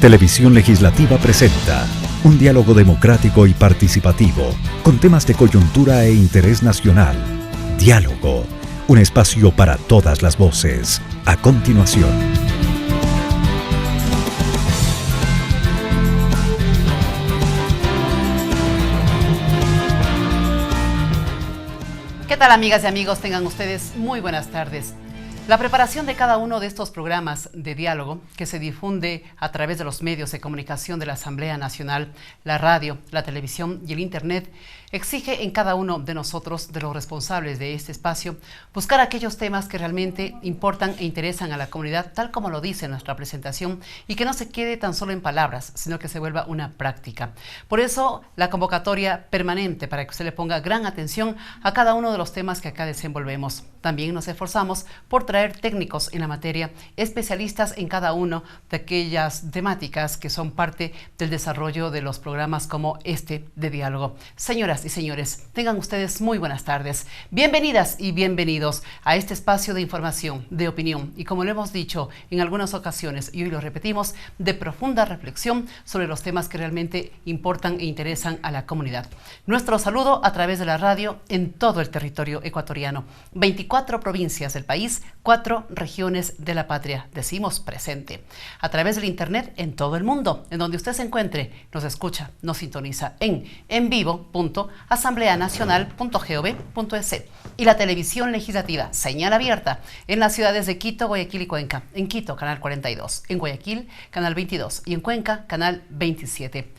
Televisión Legislativa presenta un diálogo democrático y participativo con temas de coyuntura e interés nacional. Diálogo, un espacio para todas las voces. A continuación. ¿Qué tal, amigas y amigos? Tengan ustedes muy buenas tardes. La preparación de cada uno de estos programas de diálogo que se difunde a través de los medios de comunicación de la Asamblea Nacional, la radio, la televisión y el Internet, exige en cada uno de nosotros, de los responsables de este espacio, buscar aquellos temas que realmente importan e interesan a la comunidad, tal como lo dice nuestra presentación, y que no se quede tan solo en palabras, sino que se vuelva una práctica. Por eso, la convocatoria permanente para que usted le ponga gran atención a cada uno de los temas que acá desenvolvemos. También nos esforzamos por traer técnicos en la materia, especialistas en cada uno de aquellas temáticas que son parte del desarrollo de los programas como este de diálogo. Señoras y señores, tengan ustedes muy buenas tardes. Bienvenidas y bienvenidos a este espacio de información, de opinión y, como lo hemos dicho en algunas ocasiones y hoy lo repetimos, de profunda reflexión sobre los temas que realmente importan e interesan a la comunidad. Nuestro saludo a través de la radio en todo el territorio ecuatoriano. 24 provincias del país, 4 regiones de la patria. Decimos presente. A través del Internet en todo el mundo, en donde usted se encuentre, nos escucha, nos sintoniza en vivo.asambleanacional.gov.es y la televisión legislativa, señal abierta, en las ciudades de Quito, Guayaquil y Cuenca. En Quito, canal 42, en Guayaquil, canal 22 y en Cuenca, canal 27.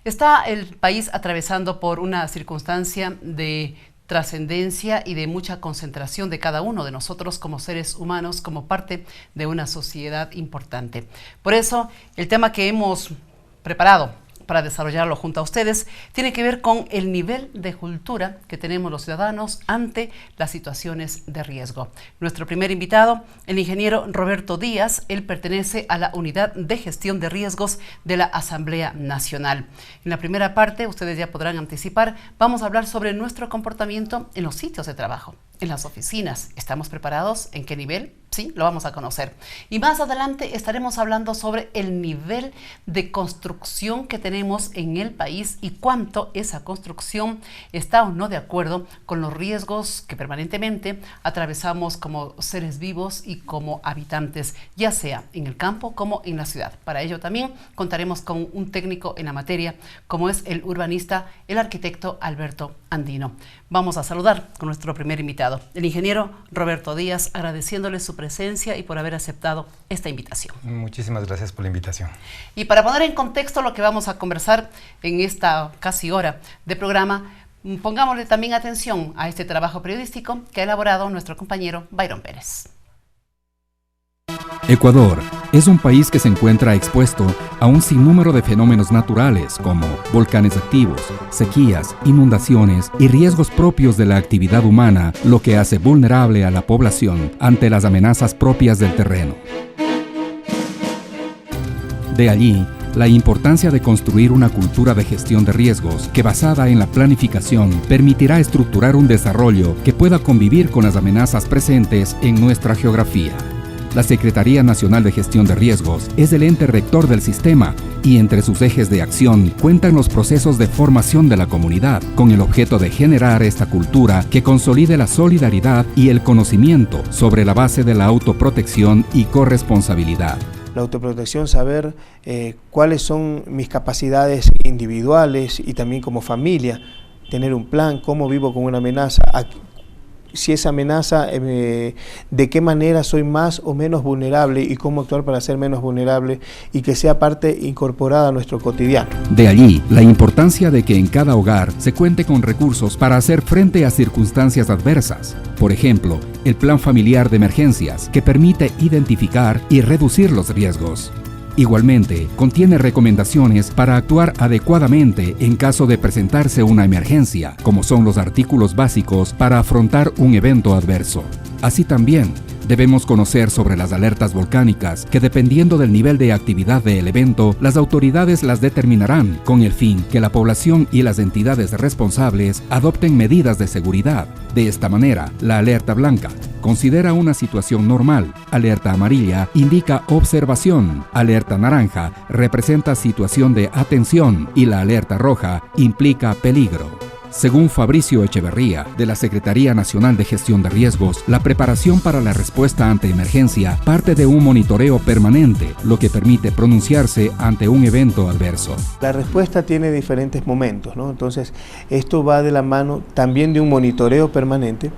Está el país atravesando por una circunstancia de trascendencia y de mucha concentración de cada uno de nosotros como seres humanos, como parte de una sociedad importante. Por eso, el tema que hemos preparado para desarrollarlo junto a ustedes tiene que ver con el nivel de cultura que tenemos los ciudadanos ante las situaciones de riesgo. Nuestro primer invitado, el ingeniero Roberto Díaz, él pertenece a la Unidad de Gestión de Riesgos de la Asamblea Nacional. En la primera parte, ustedes ya podrán anticipar, vamos a hablar sobre nuestro comportamiento en los sitios de trabajo, en las oficinas. ¿Estamos preparados? ¿En qué nivel? Sí, lo vamos a conocer. Y más adelante estaremos hablando sobre el nivel de construcción que tenemos en el país y cuánto esa construcción está o no de acuerdo con los riesgos que permanentemente atravesamos como seres vivos y como habitantes, ya sea en el campo como en la ciudad. Para ello también contaremos con un técnico en la materia, como es el urbanista, el arquitecto Alberto Andino. Vamos a saludar con nuestro primer invitado, el ingeniero Roberto Díaz, agradeciéndole su presencia y por haber aceptado esta invitación. Muchísimas gracias por la invitación. Y para poner en contexto lo que vamos a conversar en esta casi hora de programa, pongámosle también atención a este trabajo periodístico que ha elaborado nuestro compañero Byron Pérez. Ecuador es un país que se encuentra expuesto a un sinnúmero de fenómenos naturales como volcanes activos, sequías, inundaciones y riesgos propios de la actividad humana, lo que hace vulnerable a la población ante las amenazas propias del terreno. De allí, la importancia de construir una cultura de gestión de riesgos que, basada en la planificación, permitirá estructurar un desarrollo que pueda convivir con las amenazas presentes en nuestra geografía. La Secretaría Nacional de Gestión de Riesgos es el ente rector del sistema y entre sus ejes de acción cuentan los procesos de formación de la comunidad, con el objeto de generar esta cultura que consolide la solidaridad y el conocimiento sobre la base de la autoprotección y corresponsabilidad. La autoprotección, saber cuáles son mis capacidades individuales y también como familia, tener un plan, cómo vivo con una amenaza, si esa amenaza, de qué manera soy más o menos vulnerable y cómo actuar para ser menos vulnerable y que sea parte incorporada a nuestro cotidiano. De allí, la importancia de que en cada hogar se cuente con recursos para hacer frente a circunstancias adversas. Por ejemplo, el Plan Familiar de Emergencias, que permite identificar y reducir los riesgos. Igualmente, contiene recomendaciones para actuar adecuadamente en caso de presentarse una emergencia, como son los artículos básicos para afrontar un evento adverso. Así también, Debemos conocer sobre las alertas volcánicas, que dependiendo del nivel de actividad del evento, las autoridades las determinarán con el fin que la población y las entidades responsables adopten medidas de seguridad. De esta manera, la alerta blanca considera una situación normal, alerta amarilla indica observación, alerta naranja representa situación de atención y la alerta roja implica peligro. Según Fabricio Echeverría, de la Secretaría Nacional de Gestión de Riesgos, la preparación para la respuesta ante emergencia parte de un monitoreo permanente, lo que permite pronunciarse ante un evento adverso. La respuesta tiene diferentes momentos, ¿no? Entonces, esto va de la mano también de un monitoreo permanente,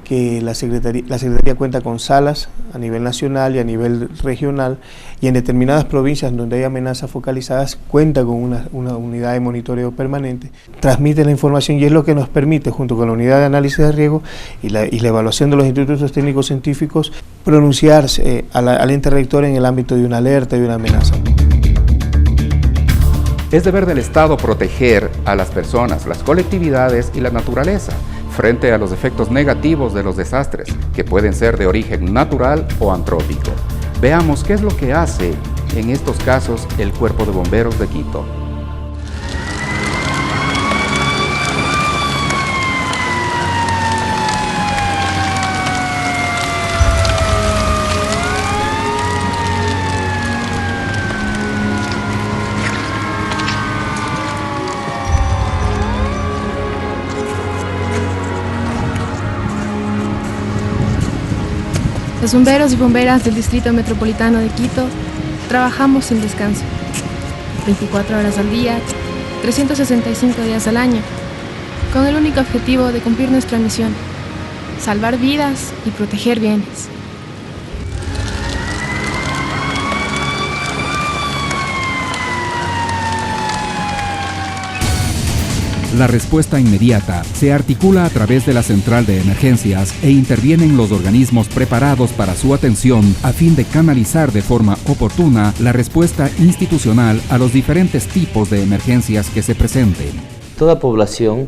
que la Secretaría cuenta con salas a nivel nacional y a nivel regional, y en determinadas provincias donde hay amenazas focalizadas cuenta con una unidad de monitoreo permanente, transmite la información y es lo que nos permite, junto con la unidad de análisis de riesgo y la evaluación de los institutos técnicos científicos, pronunciarse al ente rector en el ámbito de una alerta y una amenaza. Es deber del Estado proteger a las personas, las colectividades y la naturaleza frente a los efectos negativos de los desastres, que pueden ser de origen natural o antrópico. Veamos qué es lo que hace en estos casos el Cuerpo de Bomberos de Quito. Los bomberos y bomberas del Distrito Metropolitano de Quito trabajamos sin descanso, 24 horas al día, 365 días al año, con el único objetivo de cumplir nuestra misión, salvar vidas y proteger bienes. La respuesta inmediata se articula a través de la central de emergencias e intervienen los organismos preparados para su atención a fin de canalizar de forma oportuna la respuesta institucional a los diferentes tipos de emergencias que se presenten. Toda población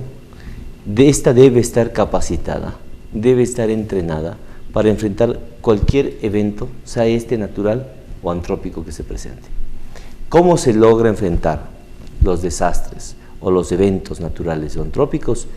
debe estar capacitada, debe estar entrenada para enfrentar cualquier evento, sea este natural o antrópico que se presente. ¿Cómo se logra enfrentar los desastres o los eventos naturales o antrópicos?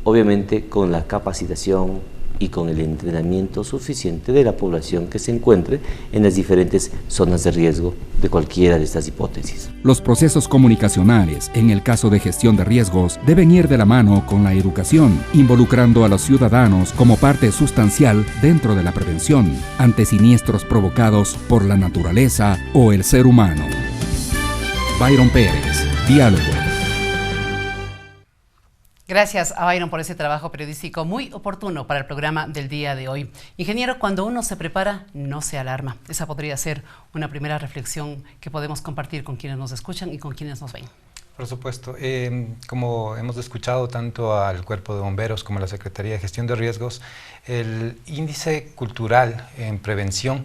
Obviamente con la capacitación y con el entrenamiento suficiente de la población que se encuentre en las diferentes zonas de riesgo de cualquiera de estas hipótesis. Los procesos comunicacionales, en el caso de gestión de riesgos, deben ir de la mano con la educación, involucrando a los ciudadanos como parte sustancial dentro de la prevención ante siniestros provocados por la naturaleza o el ser humano. Byron Pérez, Diálogo. Gracias a Byron por ese trabajo periodístico muy oportuno para el programa del día de hoy. Ingeniero, cuando uno se prepara, no se alarma. Esa podría ser una primera reflexión que podemos compartir con quienes nos escuchan y con quienes nos ven. Por supuesto. Como hemos escuchado tanto al Cuerpo de Bomberos como a la Secretaría de Gestión de Riesgos, el índice cultural en prevención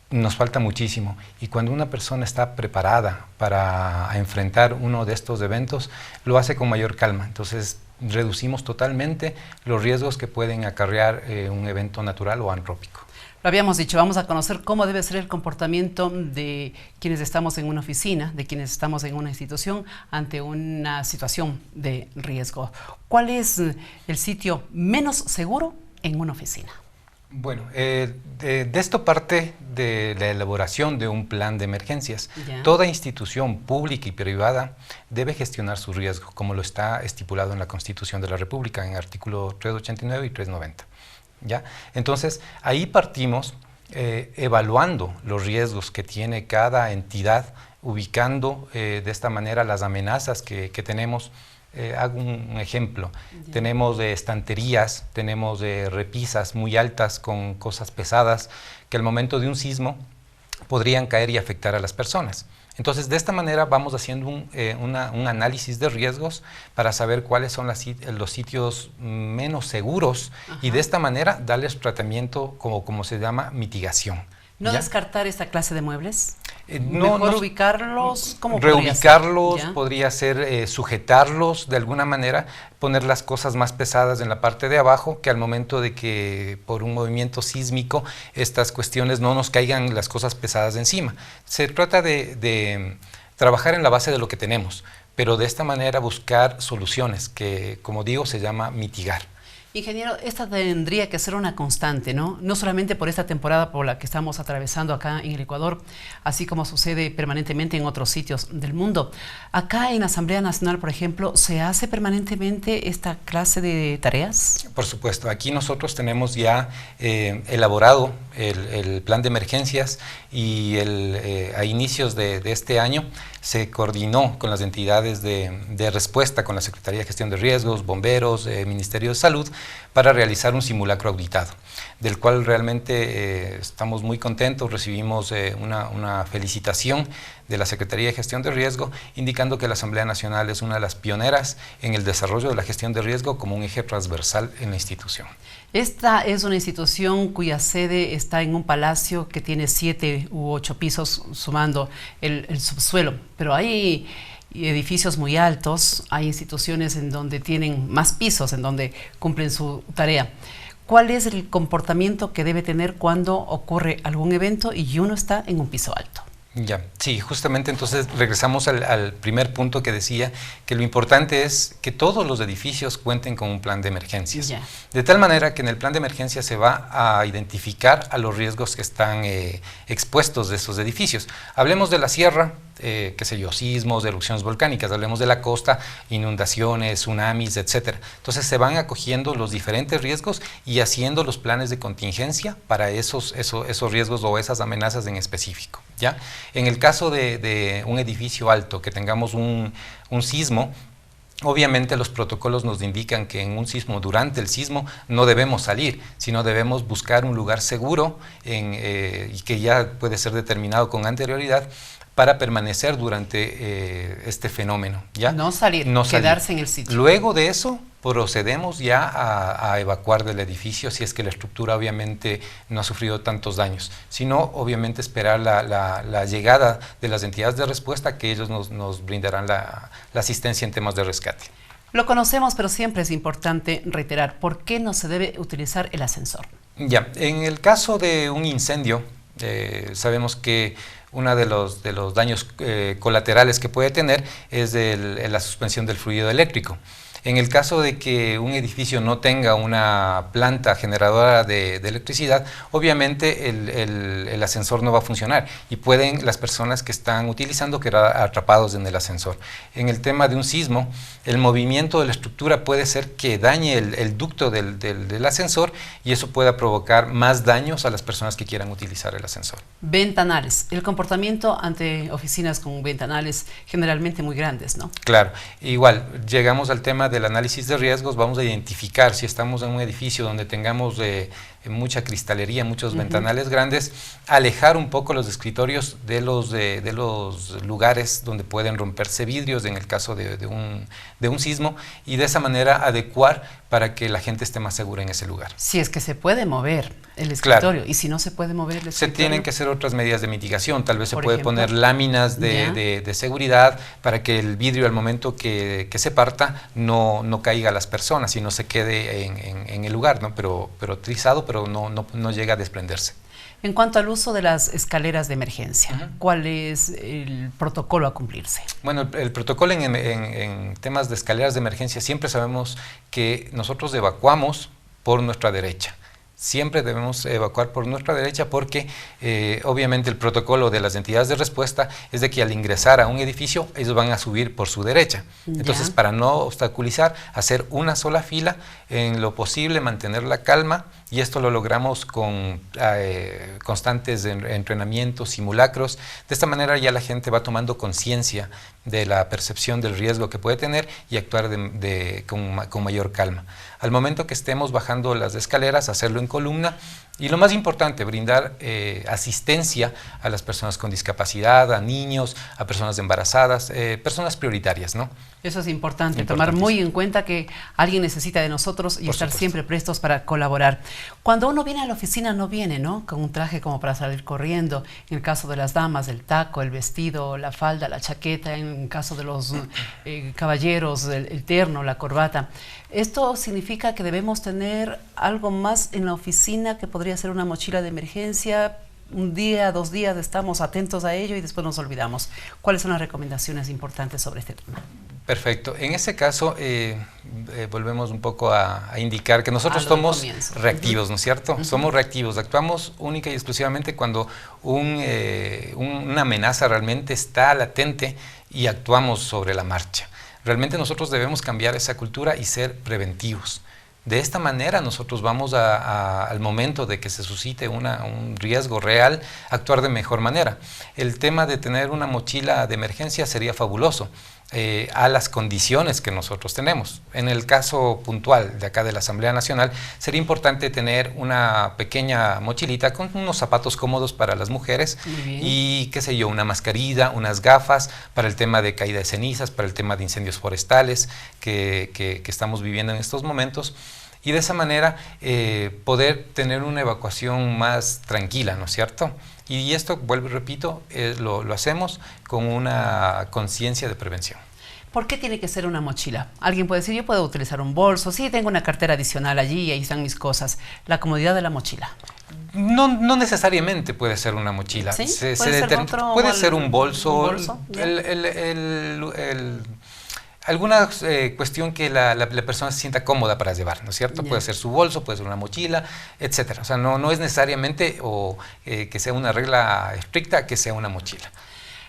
nos falta muchísimo, y cuando una persona está preparada para enfrentar uno de estos eventos, lo hace con mayor calma. Entonces, reducimos totalmente los riesgos que pueden acarrear un evento natural o antrópico. Lo habíamos dicho, vamos a conocer cómo debe ser el comportamiento de quienes estamos en una oficina, de quienes estamos en una institución ante una situación de riesgo. ¿Cuál es el sitio menos seguro en una oficina? Bueno, de esto parte de la elaboración de un plan de emergencias. Ya. Toda institución pública y privada debe gestionar su riesgo, como lo está estipulado en la Constitución de la República, en el artículo 389 y 390. ¿Ya? Entonces, ahí partimos evaluando los riesgos que tiene cada entidad, ubicando de esta manera las amenazas que tenemos. Hago un ejemplo. Ya. Tenemos estanterías, tenemos repisas muy altas con cosas pesadas que al momento de un sismo podrían caer y afectar a las personas. Entonces, de esta manera vamos haciendo un análisis de riesgos para saber cuáles son los sitios menos seguros. Ajá. Y de esta manera darles tratamiento como se llama mitigación. ¿No ¿ya? descartar esta clase de muebles? Mejor ubicarlos, ¿cómo reubicarlos, podría ser? podría ser sujetarlos de alguna manera, poner las cosas más pesadas en la parte de abajo, que al momento de que por un movimiento sísmico estas cuestiones no nos caigan las cosas pesadas encima. Se trata de trabajar en la base de lo que tenemos, pero de esta manera buscar soluciones que, como digo, se llama mitigar. Ingeniero, esta tendría que ser una constante, ¿no? No solamente por esta temporada por la que estamos atravesando acá en el Ecuador, así como sucede permanentemente en otros sitios del mundo. Acá en la Asamblea Nacional, por ejemplo, ¿se hace permanentemente esta clase de tareas? Por supuesto, aquí nosotros tenemos ya elaborado el plan de emergencias y a inicios de este año se coordinó con las entidades de respuesta, con la Secretaría de Gestión de Riesgos, Bomberos, Ministerio de Salud, para realizar un simulacro auditado, del cual realmente estamos muy contentos. Recibimos una felicitación de la Secretaría de Gestión de Riesgo, indicando que la Asamblea Nacional es una de las pioneras en el desarrollo de la gestión de riesgo como un eje transversal en la institución. Esta es una institución cuya sede está en un palacio que tiene 7 u 8 pisos, sumando el subsuelo, pero hay edificios muy altos, hay instituciones en donde tienen más pisos, en donde cumplen su tarea. ¿Cuál es el comportamiento que debe tener cuando ocurre algún evento y uno está en un piso alto? Ya, sí, justamente entonces regresamos al primer punto que decía que lo importante es que todos los edificios cuenten con un plan de emergencias. Ya. De tal manera que en el plan de emergencias se va a identificar a los riesgos que están expuestos de esos edificios. Hablemos de la sierra, qué sé yo, sismos, erupciones volcánicas. Hablemos de la costa, inundaciones, tsunamis, etcétera. Entonces se van acogiendo los diferentes riesgos y haciendo los planes de contingencia para esos riesgos o esas amenazas en específico, ¿ya? En el caso de un edificio alto, que tengamos un sismo, obviamente los protocolos nos indican que en un sismo, durante el sismo, no debemos salir, sino debemos buscar un lugar seguro y que ya puede ser determinado con anterioridad para permanecer durante este fenómeno, ¿ya? No salir, quedarse en el sitio. Luego de eso procedemos ya a evacuar del edificio si es que la estructura obviamente no ha sufrido tantos daños, sino obviamente esperar la llegada de las entidades de respuesta, que ellos nos brindarán la asistencia en temas de rescate. Lo conocemos, pero siempre es importante reiterar, ¿por qué no se debe utilizar el ascensor? Ya, en el caso de un incendio, sabemos que uno de los daños colaterales que puede tener es la suspensión del fluido eléctrico. En el caso de que un edificio no tenga una planta generadora de electricidad, obviamente el ascensor no va a funcionar y pueden las personas que están utilizando quedar atrapados en el ascensor. En el tema de un sismo, el movimiento de la estructura puede ser que dañe el ducto del ascensor y eso pueda provocar más daños a las personas que quieran utilizar el ascensor. Ventanales. El comportamiento ante oficinas con ventanales generalmente muy grandes, ¿no? Claro. Igual, llegamos al tema del análisis de riesgos. Vamos a identificar si estamos en un edificio donde tengamos mucha cristalería, muchos ventanales grandes, alejar un poco los escritorios de los lugares donde pueden romperse vidrios en el caso de un sismo, y de esa manera adecuar para que la gente esté más segura en ese lugar. Si es que se puede mover el escritorio, claro. Y si no se puede mover el escritorio, se tienen que hacer otras medidas de mitigación. Tal vez se puede ejemplo, poner láminas de seguridad para que el vidrio al momento que se parta no caiga a las personas y no se quede en el lugar, ¿no? Pero trizado, pero no llega a desprenderse. En cuanto al uso de las escaleras de emergencia, ¿cuál es el protocolo a cumplirse? Bueno, el protocolo en temas de escaleras de emergencia, siempre sabemos que nosotros evacuamos por nuestra derecha. Siempre debemos evacuar por nuestra derecha porque obviamente el protocolo de las entidades de respuesta es de que al ingresar a un edificio ellos van a subir por su derecha. Entonces, para no obstaculizar, hacer una sola fila, en lo posible mantener la calma, y esto lo logramos con constantes entrenamientos, simulacros. De esta manera ya la gente va tomando conciencia de la percepción del riesgo que puede tener y actuar con mayor calma. Al momento que estemos bajando las escaleras, hacerlo en columna, y lo más importante, brindar asistencia a las personas con discapacidad, a niños, a personas embarazadas, personas prioritarias, ¿no? Eso es importante, tomar muy en cuenta que alguien necesita de nosotros y estar siempre prestos para colaborar. Cuando uno viene a la oficina no viene, ¿no?, con un traje como para salir corriendo. En el caso de las damas, el taco, el vestido, la falda, la chaqueta. En el caso de los caballeros, el terno, la corbata. Esto significa que debemos tener algo más en la oficina, que podría ser una mochila de emergencia. Un día, 2 días estamos atentos a ello y después nos olvidamos. ¿Cuáles son las recomendaciones importantes sobre este tema? Perfecto. En ese caso, volvemos un poco a indicar que nosotros somos reactivos, ¿no es cierto? Somos reactivos, actuamos única y exclusivamente cuando una amenaza realmente está latente y actuamos sobre la marcha. Realmente nosotros debemos cambiar esa cultura y ser preventivos. De esta manera nosotros vamos al momento de que se suscite un riesgo real, actuar de mejor manera. El tema de tener una mochila de emergencia sería fabuloso a las condiciones que nosotros tenemos. En el caso puntual de acá de la Asamblea Nacional, sería importante tener una pequeña mochilita con unos zapatos cómodos para las mujeres y, qué sé yo, una mascarilla, unas gafas para el tema de caída de cenizas, para el tema de incendios forestales que estamos viviendo en estos momentos. Y de esa manera poder tener una evacuación más tranquila, ¿no es cierto? Y esto, vuelvo y repito, lo hacemos con una conciencia de prevención. ¿Por qué tiene que ser una mochila? Alguien puede decir, yo puedo utilizar un bolso, sí, tengo una cartera adicional allí y ahí están mis cosas. La comodidad de la mochila. No necesariamente puede ser una mochila. ¿Sí? Puede ser un bolso. Alguna cuestión que la persona se sienta cómoda para llevar, ¿no es cierto? Puede ser su bolso, puede ser una mochila, etcétera. O sea, no es necesariamente que sea una regla estricta que sea una mochila.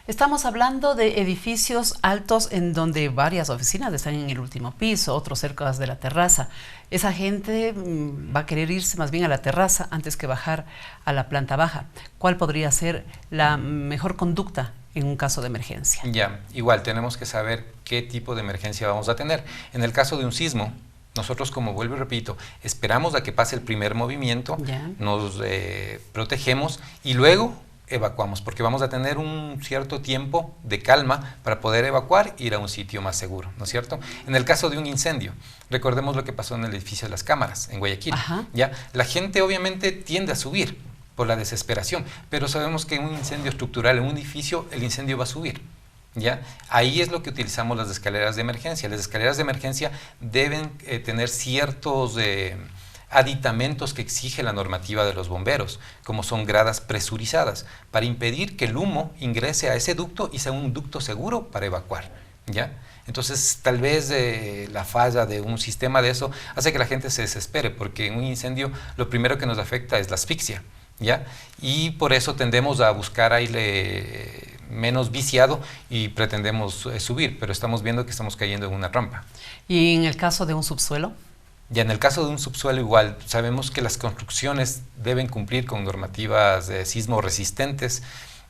Estamos hablando de edificios altos en donde varias oficinas están en el último piso, otros cerca de la terraza. Esa gente va a querer irse más bien a la terraza antes que bajar a la planta baja. ¿Cuál podría ser la mejor conducta en un caso de emergencia? Ya, igual tenemos que saber qué tipo de emergencia vamos a tener. En el caso de un sismo, nosotros, como vuelvo y repito, esperamos a que pase el primer movimiento, nos protegemos y luego evacuamos, porque vamos a tener un cierto tiempo de calma para poder evacuar e ir a un sitio más seguro, ¿no es cierto? En el caso de un incendio, recordemos lo que pasó en el edificio de las cámaras, en Guayaquil. ¿Ya? La gente obviamente tiende a subir por la desesperación, pero sabemos que en un incendio estructural, en un edificio, el incendio va a subir. ¿Ya? Ahí es lo que utilizamos las escaleras de emergencia. Las escaleras de emergencia deben tener ciertos aditamentos que exige la normativa de los bomberos, como son gradas presurizadas, para impedir que el humo ingrese a ese ducto y sea un ducto seguro para evacuar, ¿ya? Entonces, tal vez la falla de un sistema de eso hace que la gente se desespere, porque en un incendio lo primero que nos afecta es la asfixia, ¿ya? Y por eso tendemos a buscar aire menos viciado y pretendemos subir, pero estamos viendo que estamos cayendo en una rampa. ¿Y en el caso de un subsuelo? Ya en el caso de un subsuelo igual, sabemos que las construcciones deben cumplir con normativas sismo resistentes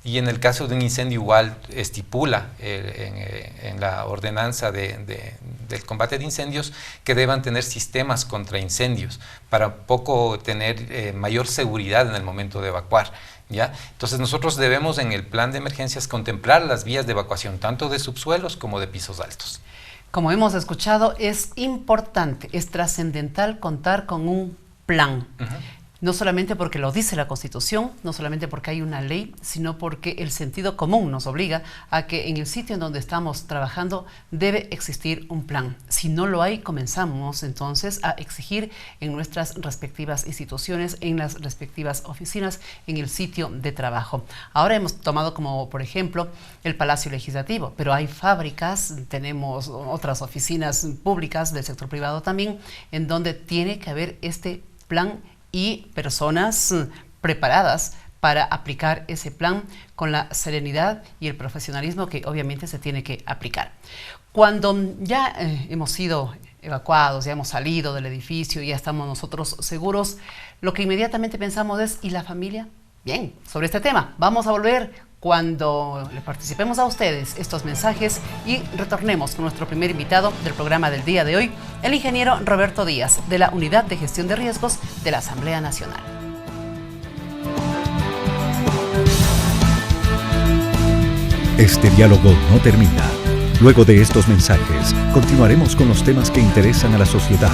y en el caso de un incendio igual estipula en la ordenanza del combate de incendios que deban tener sistemas contra incendios para tener mayor seguridad en el momento de evacuar. ¿Ya? Entonces nosotros debemos en el plan de emergencias contemplar las vías de evacuación tanto de subsuelos como de pisos altos. Como hemos escuchado, es importante, es trascendental contar con un plan. No solamente porque lo dice la Constitución, no solamente porque hay una ley, sino porque el sentido común nos obliga a que en el sitio en donde estamos trabajando debe existir un plan. Si no lo hay, comenzamos entonces a exigir en nuestras respectivas instituciones, en las respectivas oficinas, en el sitio de trabajo. Ahora hemos tomado como, por ejemplo, el Palacio Legislativo, pero hay fábricas, tenemos otras oficinas públicas del sector privado también, en donde tiene que haber este plan y personas preparadas para aplicar ese plan con la serenidad y el profesionalismo que obviamente se tiene que aplicar. Cuando ya hemos sido evacuados, ya hemos salido del edificio, ya estamos nosotros seguros, lo que inmediatamente pensamos es, ¿y la familia? Bien, sobre este tema vamos a volver cuando le participemos a ustedes estos mensajes y retornemos con nuestro primer invitado del programa del día de hoy, el ingeniero Roberto Díaz, de la Unidad de Gestión de Riesgos de la Asamblea Nacional. Este diálogo no termina. Luego de estos mensajes, continuaremos con los temas que interesan a la sociedad.